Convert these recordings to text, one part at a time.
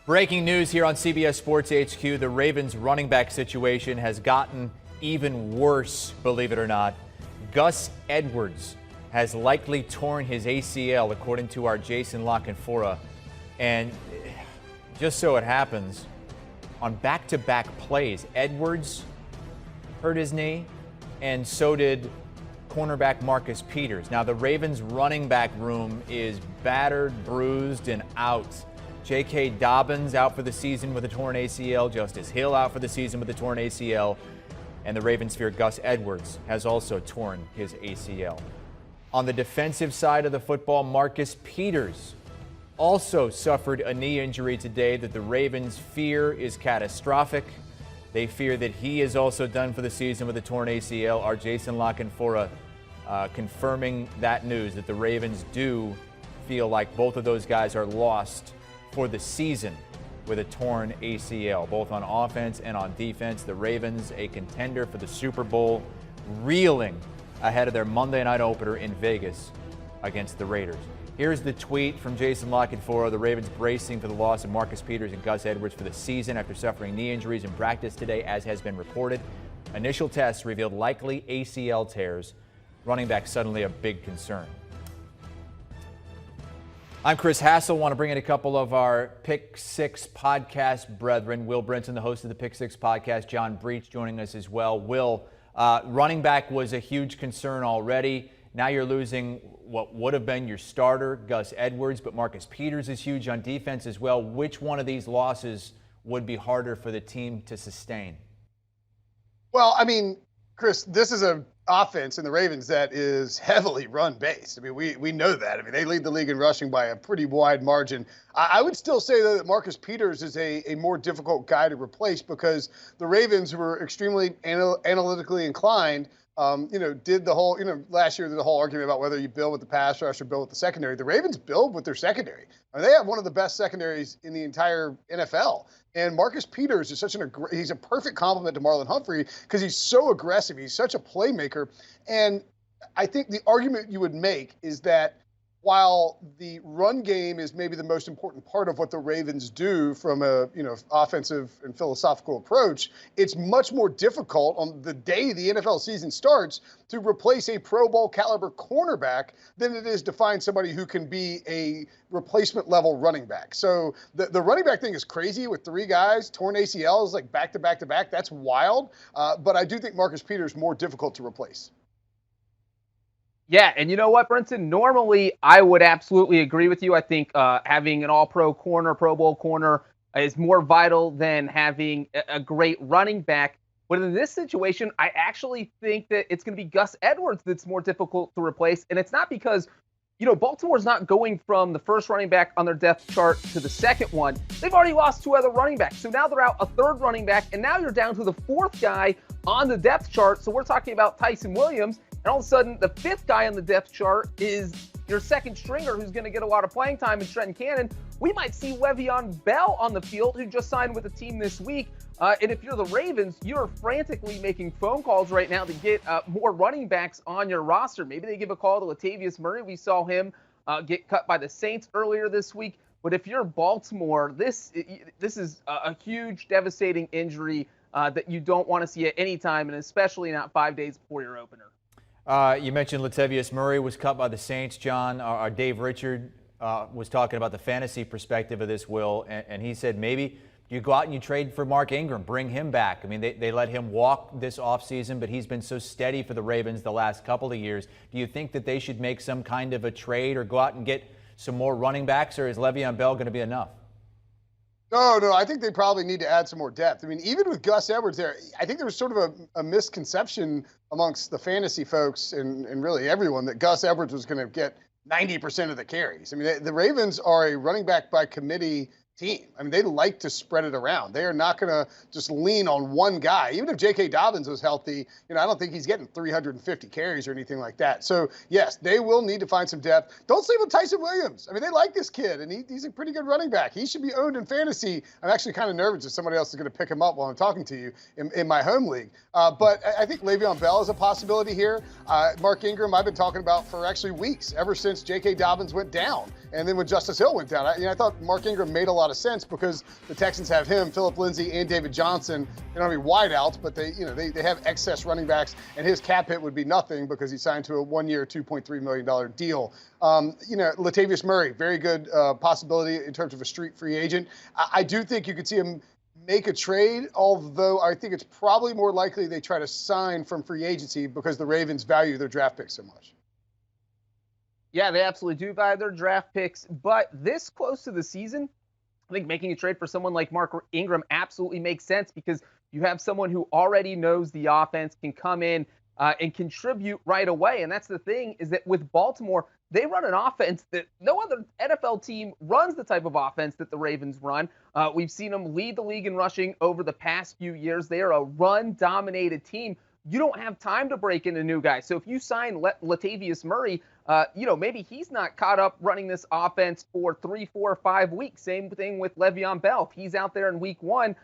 Breaking news here on CBS Sports HQ. The Ravens running back situation has gotten even worse, believe it or not. Gus Edwards has likely torn his ACL, according to our Jason Lockenfora. And just so it happens, on back-to-back plays, Edwards hurt his knee, and so did cornerback Marcus Peters. Now, the Ravens running back room is battered, bruised, and out. J.K. Dobbins out for the season with a torn ACL. Justice Hill out for the season with a torn ACL. And the Ravens fear Gus Edwards has also torn his ACL. On the defensive side of the football, Marcus Peters also suffered a knee injury today that the Ravens fear is catastrophic. They fear that he is also done for the season with a torn ACL. Our Jason Lockenfora confirming that news, that the Ravens do feel like both of those guys are lost for the season with a torn ACL, both on offense and on defense. The Ravens, a contender for the Super Bowl, reeling ahead of their Monday night opener in Vegas against the Raiders. Here's the tweet from Jason Lockenfora. The Ravens bracing for the loss of Marcus Peters and Gus Edwards for the season after suffering knee injuries in practice today, as has been reported. Initial tests revealed likely ACL tears. Running back suddenly a big concern. I'm Chris Hassel. Want to bring in a couple of our Pick Six podcast brethren. Will Brinson, the host of the Pick Six podcast. John Breech joining us as well. Will, running back was a huge concern already. Now you're losing what would have been your starter, Gus Edwards, but Marcus Peters is huge on defense as well. Which one of these losses would be harder for the team to sustain? Well, I mean, Chris, this is an offense in the Ravens that is heavily run-based. I mean, we know that. I mean, they lead the league in rushing by a pretty wide margin. I would still say, though, that Marcus Peters is a more difficult guy to replace because the Ravens were extremely analytically inclined. Did the whole, last year, the whole argument about whether you build with the pass rush or build with the secondary. The Ravens build with their secondary. I mean, they have one of the best secondaries in the entire NFL. And Marcus Peters is he's a perfect complement to Marlon Humphrey because he's so aggressive. He's such a playmaker. And I think the argument you would make is that while the run game is maybe the most important part of what the Ravens do from a offensive and philosophical approach, it's much more difficult on the day the NFL season starts to replace a Pro Bowl caliber cornerback than it is to find somebody who can be a replacement level running back. So the running back thing is crazy with three guys, torn ACLs like back to back to back. That's wild. But I do think Marcus Peters is more difficult to replace. Yeah, and you know what, Brinson? Normally, I would absolutely agree with you. I think having an all-pro corner, Pro Bowl corner, is more vital than having a great running back. But in this situation, I actually think that it's going to be Gus Edwards that's more difficult to replace. And it's not because, Baltimore's not going from the first running back on their depth chart to the second one. They've already lost two other running backs. So now they're out a third running back, and now you're down to the fourth guy on the depth chart. So we're talking about Tyson Williams. And all of a sudden, the fifth guy on the depth chart is your second stringer who's going to get a lot of playing time in Trenton Cannon. We might see Le'Veon Bell on the field, who just signed with the team this week. And if you're the Ravens, you're frantically making phone calls right now to get more running backs on your roster. Maybe they give a call to Latavius Murray. We saw him get cut by the Saints earlier this week. But if you're Baltimore, this is a huge, devastating injury that you don't want to see at any time, and especially not 5 days before your opener. You mentioned Latavius Murray was cut by the Saints, John. Our Dave Richard was talking about the fantasy perspective of this, Will, and he said maybe you go out and you trade for Mark Ingram, bring him back. I mean, they let him walk this offseason, but he's been so steady for the Ravens the last couple of years. Do you think that they should make some kind of a trade or go out and get some more running backs, or is Le'Veon Bell going to be enough? No, I think they probably need to add some more depth. I mean, even with Gus Edwards there, I think there was sort of a misconception amongst the fantasy folks and really everyone that Gus Edwards was going to get 90% of the carries. I mean, the Ravens are a running back by committee team. I mean, they like to spread it around. They are not going to just lean on one guy. Even if J.K. Dobbins was healthy, I don't think he's getting 350 carries or anything like that. So, yes, they will need to find some depth. Don't sleep with Tyson Williams. I mean, they like this kid, and he's a pretty good running back. He should be owned in fantasy. I'm actually kind of nervous if somebody else is going to pick him up while I'm talking to you in my home league. But I think Le'Veon Bell is a possibility here. Mark Ingram, I've been talking about for actually weeks, ever since J.K. Dobbins went down. And then when Justice Hill went down, I thought Mark Ingram made a lot lot of sense because the Texans have him, Phillip Lindsay, and David Johnson. They don't have any wideouts, but they have excess running backs, and his cap hit would be nothing because he signed to a 1-year, $2.3 million deal. Latavius Murray, very good possibility in terms of a street free agent. I do think you could see him make a trade, although I think it's probably more likely they try to sign from free agency because the Ravens value their draft picks so much. Yeah, they absolutely do value their draft picks, but this close to the season, I think making a trade for someone like Mark Ingram absolutely makes sense because you have someone who already knows the offense, can come in and contribute right away. And that's the thing, is that with Baltimore, they run an offense that no other NFL team runs the type of offense that the Ravens run. We've seen them lead the league in rushing over the past few years. They are a run-dominated team. You don't have time to break in a new guy. So if you sign Latavius Murray, maybe he's not caught up running this offense for 3, 4, 5 weeks. Same thing with Le'Veon Bell. If he's out there in week 1,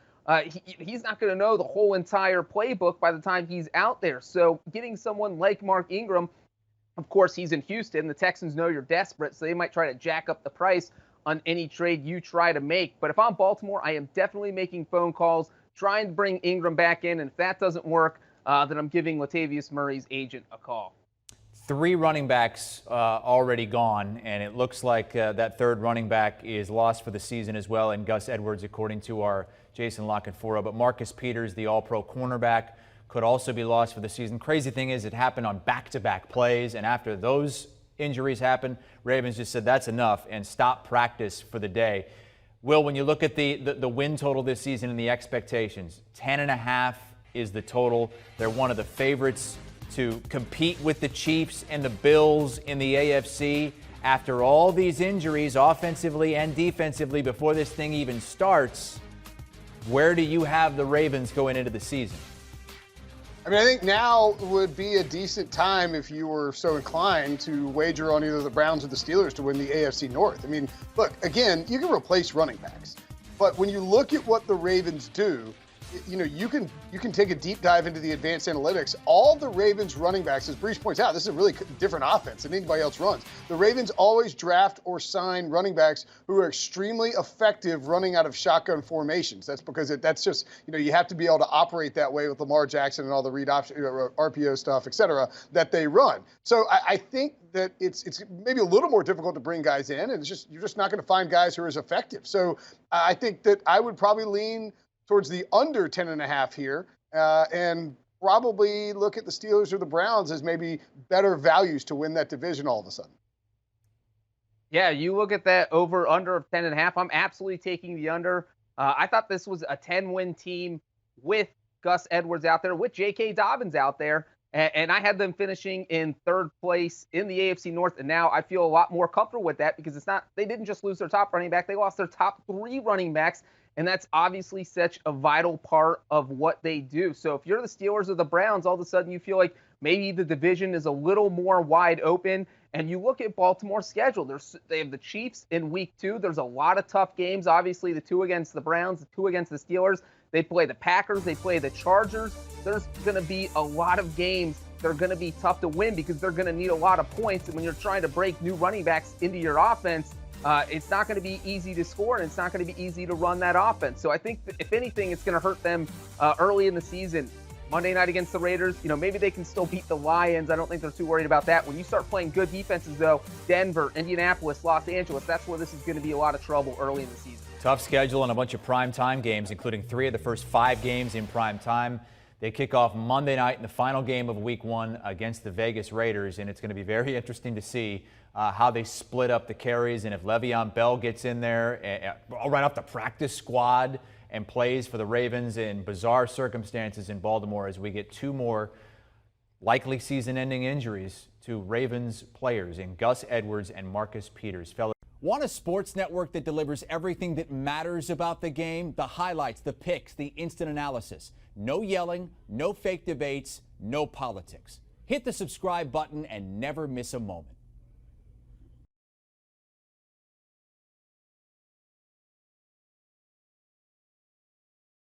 he's not going to know the whole entire playbook by the time he's out there. So getting someone like Mark Ingram, of course, he's in Houston. The Texans know you're desperate, so they might try to jack up the price on any trade you try to make. But if I'm Baltimore, I am definitely making phone calls, trying to bring Ingram back in. And if that doesn't work, then I'm giving Latavius Murray's agent a call. 3 running backs already gone, and it looks like that third running back is lost for the season as well, and Gus Edwards, according to our Jason Lockenfora. But Marcus Peters, the all-pro cornerback, could also be lost for the season. Crazy thing is it happened on back-to-back plays, and after those injuries happened, Ravens just said that's enough and stopped practice for the day. Will, when you look at the win total this season and the expectations, 10.5 is the total. They're one of the favorites to compete with the Chiefs and the Bills in the AFC. After all these injuries, offensively and defensively, before this thing even starts, where do you have the Ravens going into the season? I think now would be a decent time, if you were so inclined, to wager on either the Browns or the Steelers to win the AFC North. Look, again, you can replace running backs, but when you look at what the Ravens do, you can take a deep dive into the advanced analytics. All the Ravens running backs, as Breech points out, this is a really different offense than anybody else runs. The Ravens always draft or sign running backs who are extremely effective running out of shotgun formations. That's because that's just, you have to be able to operate that way with Lamar Jackson and all the read option, RPO stuff, et cetera, that they run. So I think that it's maybe a little more difficult to bring guys in, and you're just not going to find guys who are as effective. So I think that I would probably lean towards the under 10.5 here, and probably look at the Steelers or the Browns as maybe better values to win that division all of a sudden. Yeah, you look at that over-under of 10.5. I'm absolutely taking the under. I thought this was a 10-win team with Gus Edwards out there, with J.K. Dobbins out there, and I had them finishing in 3rd place in the AFC North, and now I feel a lot more comfortable with that because they didn't just lose their top running back, they lost their top 3 running backs. And that's obviously such a vital part of what they do. So if you're the Steelers or the Browns, all of a sudden you feel like maybe the division is a little more wide open. And you look at Baltimore's schedule. They have the Chiefs in week 2. There's a lot of tough games. Obviously, the 2 against the Browns, the 2 against the Steelers. They play the Packers. They play the Chargers. There's going to be a lot of games that are going to be tough to win because they're going to need a lot of points. And when you're trying to break new running backs into your offense, it's not going to be easy to score, and it's not going to be easy to run that offense. So I think that if anything, it's going to hurt them early in the season. Monday night against the Raiders, maybe they can still beat the Lions. I don't think they're too worried about that. When you start playing good defenses, though, Denver, Indianapolis, Los Angeles, that's where this is going to be a lot of trouble early in the season. Tough schedule and a bunch of primetime games, including 3 of the first 5 games in prime time. They kick off Monday night in the final game of Week 1 against the Vegas Raiders, and it's going to be very interesting to see how they split up the carries, and if Le'Veon Bell gets in there right off the practice squad and plays for the Ravens in bizarre circumstances in Baltimore as we get 2 more likely season-ending injuries to Ravens players in Gus Edwards and Marcus Peters. Want a sports network that delivers everything that matters about the game? The highlights, the picks, the instant analysis. No yelling, no fake debates, no politics. Hit the subscribe button and never miss a moment.